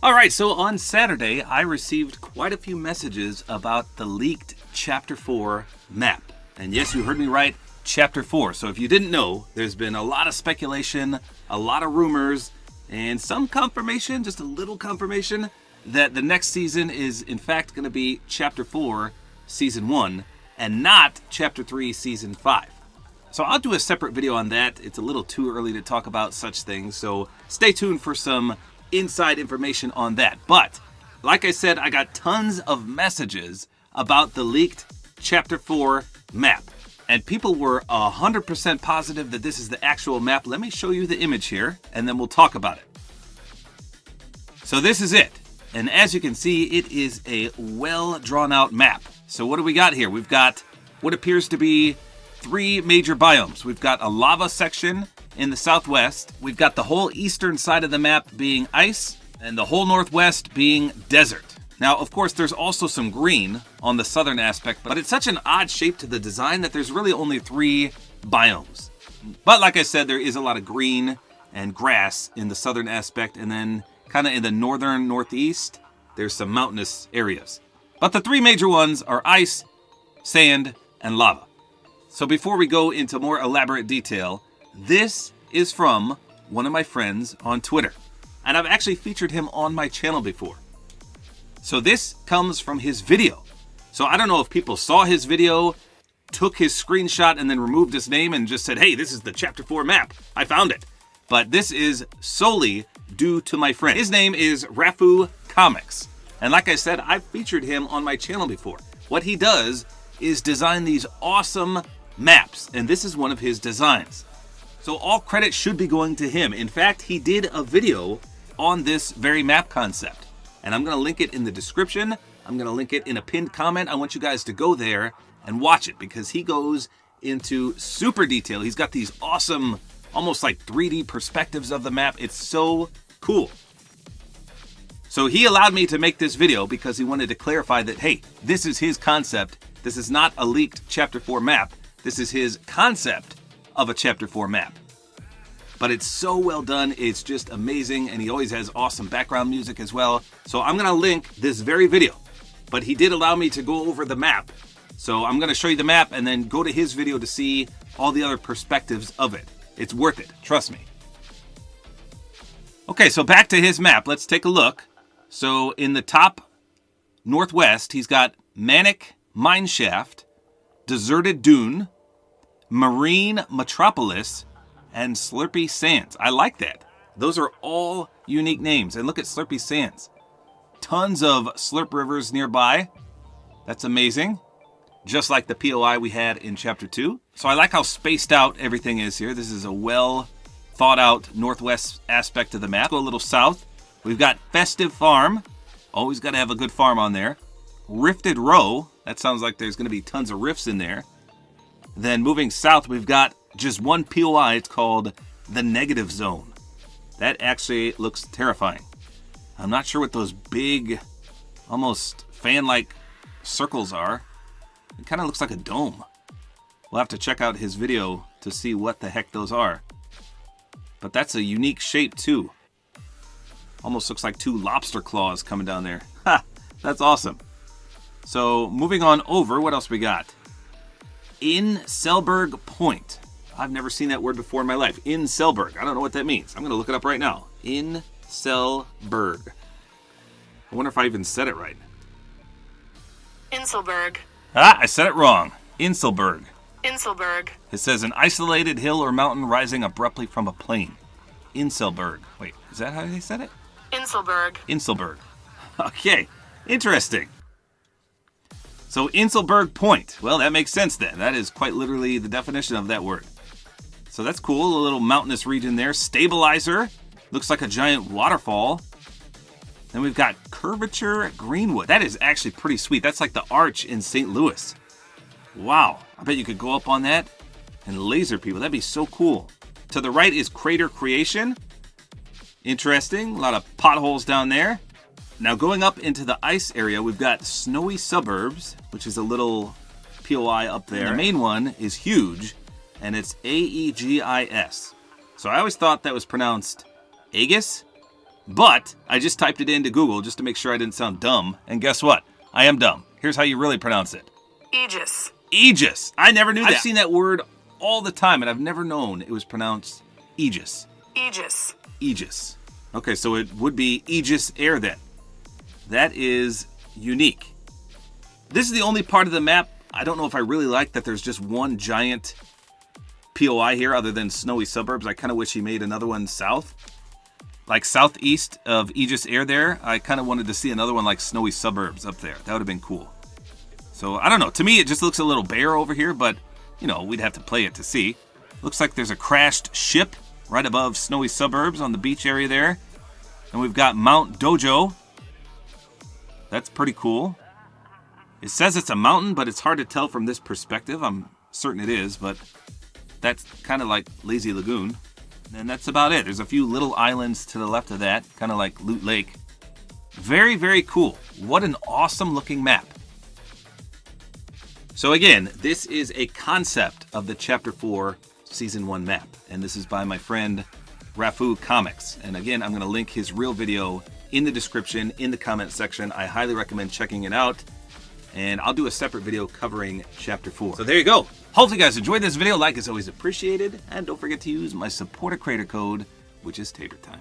Alright, so on Saturday, I received quite a few messages about the leaked Chapter 4 map. And yes, you heard me right, Chapter 4. So if you didn't know, there's been a lot of speculation, a lot of rumors, and some confirmation, just a little confirmation, that the next season is in fact going to be Chapter 4, Season 1, and not Chapter 3, Season 5. So I'll do a separate video on that. It's a little too early to talk about such things, so stay tuned for some inside information on that. But like I said, I got tons of messages about the leaked Chapter 4 map. And people were 100% positive that this is the actual map. Let me show you the image here, and then we'll talk about it. So this is it. And as you can see, it is a well drawn out map. So what do we got here? We've got what appears to be 3 major biomes. We've got a lava section in the southwest. We've got the whole eastern side of the map being ice, and the whole northwest being desert. Now, of course, there's also some green on the southern aspect, but it's such an odd shape to the design that there's really only 3 biomes. But like I said, there is a lot of green and grass in the southern aspect, and then kind of in the northern northeast, there's some mountainous areas. But the 3 major ones are ice, sand, and lava. So before we go into more elaborate detail, this is from one of my friends on Twitter. And I've actually featured him on my channel before. So this comes from his video. So I don't know if people saw his video, took his screenshot, and then removed his name and just said, hey, this is the Chapter 4 map. I found it. But this is solely due to my friend. His name is Rafu Comics. And like I said, I've featured him on my channel before. What he does is design these awesome maps, and this is one of his designs. So all credit should be going to him. In fact, he did a video on this very map concept. And I'm going to link it in the description. I'm going to link it in a pinned comment. I want you guys to go there and watch it because he goes into super detail. He's got these awesome, almost like 3D perspectives of the map. It's so cool. So he allowed me to make this video because he wanted to clarify that, hey, this is his concept. This is not a leaked Chapter 4 map. This is his concept of a Chapter 4 map. But it's so well done, it's just amazing, and he always has awesome background music as well. So I'm going to link this very video. But he did allow me to go over the map. So I'm going to show you the map and then go to his video to see all the other perspectives of it. It's worth it, trust me. Okay, so back to his map. Let's take a look. So in the top northwest, he's got Manic Mineshaft, Deserted Dune, Marine Metropolis, and Slurpy Sands. I like that. Those are all unique names. And look at Slurpy Sands. Tons of slurp rivers nearby. That's amazing. Just like the POI we had in Chapter 2. So I like how spaced out everything is here. This is a well thought out northwest aspect of the map. Go a little south. We've got Festive Farm. Always got to have a good farm on there. Rifted Row. That sounds like there's going to be tons of rifts in there. Then moving south, we've got just one POI. It's called the Negative Zone. That actually looks terrifying. I'm not sure what those big, almost fan-like circles are. It kind of looks like a dome. We'll have to check out his video to see what the heck those are. But that's a unique shape too. Almost looks like 2 lobster claws coming down there. Ha! That's awesome. So moving on over, what else we got? Inselberg Point. I've never seen that word before in my life. Inselberg. I don't know what that means. I'm going to look it up right now. Inselberg. I wonder if I even said it right. Inselberg. Ah, I said it wrong. Inselberg. Inselberg. It says an isolated hill or mountain rising abruptly from a plain. Inselberg. Wait, is that how they said it? Inselberg. Inselberg. Okay, interesting. So Inselberg Point. Well, that makes sense then. That is quite literally the definition of that word. So that's cool. A little mountainous region there. Stabilizer. Looks like a giant waterfall. Then we've got Curvature Greenwood. That is actually pretty sweet. That's like the arch in St. Louis. Wow. I bet you could go up on that and laser people. That'd be so cool. To the right is Crater Creation. Interesting. A lot of potholes down there. Now going up into the ice area, we've got Snowy Suburbs, which is a little POI up there. And the main one is huge, and it's Aegis. So I always thought that was pronounced Aegis, But I just typed it into Google just to make sure I didn't sound dumb. And guess what? I am dumb. Here's how you really pronounce it. Aegis. Aegis. I never knew that. I've seen that word all the time, and I've never known it was pronounced Aegis. Aegis. Aegis. Okay, so it would be Aegis Air then. That is unique. This is the only part of the map I don't know if I really like that there's just one giant POI here other than snowy suburbs. I kind of wish he made another one south. Like southeast of Aegis Air there. I kind of wanted to see another one like snowy suburbs up there. That would have been cool. So, I don't know. To me, it just looks a little bare over here, but, you know, we'd have to play it to see. Looks like there's a crashed ship right above snowy suburbs on the beach area there. And we've got Mount Dojo. That's pretty cool. It says it's a mountain, but it's hard to tell from this perspective. I'm certain it is, but that's kind of like Lazy Lagoon. And that's about it. There's a few little islands to the left of that, kind of like Loot Lake. Very, very cool. What an awesome looking map. So again, this is a concept of the Chapter 4 Season 1 map. And this is by my friend Rafu Comics. And again, I'm going to link his real video in the description, in the comment section. I highly recommend checking it out. And I'll do a separate video covering Chapter 4. So there you go. Hopefully you guys enjoyed this video. Like is always appreciated. And don't forget to use my Support-A-Creator Code, which is tabortime.